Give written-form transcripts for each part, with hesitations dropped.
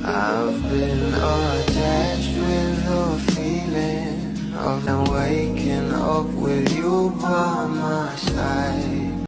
I've been attached with the feeling of now waking up with you by my side.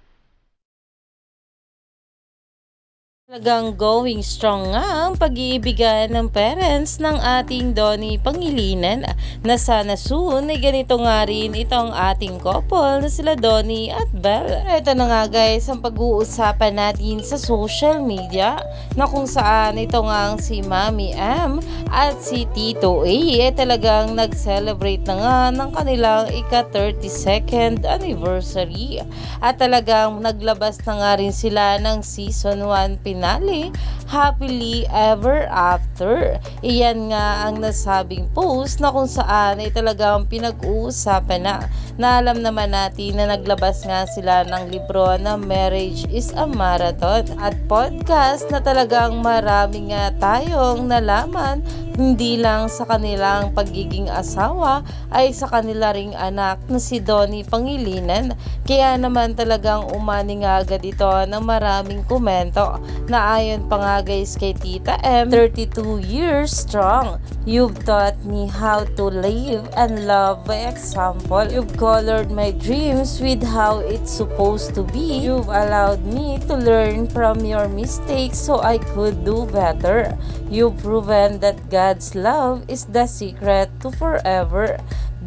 Talagang going strong nga ang pag-iibigan ng parents ng ating Donnie Pangilinan na sana soon ay ganito nga rin itong ating couple na sila Donnie at Belle. Ito na nga guys ang pag-uusapan natin sa social media na kung saan ito nga ang si Mami M at si Tito A ay talagang nag-celebrate na nga ng kanilang ika-32nd anniversary at talagang naglabas na nga rin sila ng season 1 finale, Happily Ever After. Iyan nga ang nasabing post na kung saan ay talagang pinag-uusapan na alam naman natin na naglabas nga sila ng libro na Marriage is a Marathon at podcast na talagang marami nga tayong nalaman hindi lang sa kanilang pagiging asawa ay sa kanila ring anak na si Donnie Pangilinan. Kaya naman talagang umani nga agad ito ng maraming komento na ayon pa nga guys kay Tita M, 32 years strong. You've taught me how to live and love by example. You've colored my dreams with how it's supposed to be. You've allowed me to learn from your mistakes so I could do better. You've proven that God's love is the secret to forever.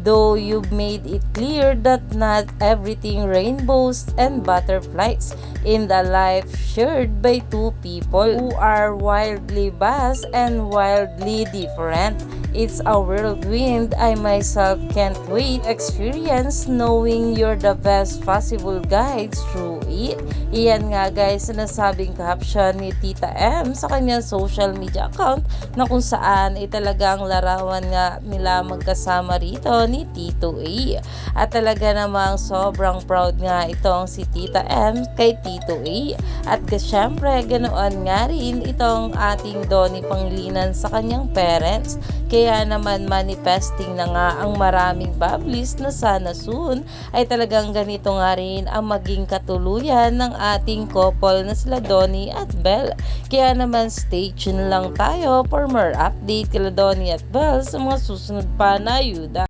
Though you've made it clear that not everything rainbows and butterflies in the life shared by two people who are wildly vast and wildly different. It's a whirlwind I myself can't wait to experience knowing you're the best possible guides through it. Iyan nga guys nasabing caption ni Tita M sa kanyang social media account na kung saan ay talagang larawan nga nila magkasama rito ni Tito A. At talaga namang sobrang proud nga itong si Tita M kay Tito A. At syempre ganoon nga rin itong ating Donnie Pangilinan sa kanyang parents. Kaya naman manifesting na nga ang maraming bubblies na sana soon ay talagang ganito nga rin ang maging katuluyan ng ating couple na sila Donnie at Belle. Kaya naman stay tuned lang tayo for more update kila Donnie at Belle sa mga susunod pa na ayuda.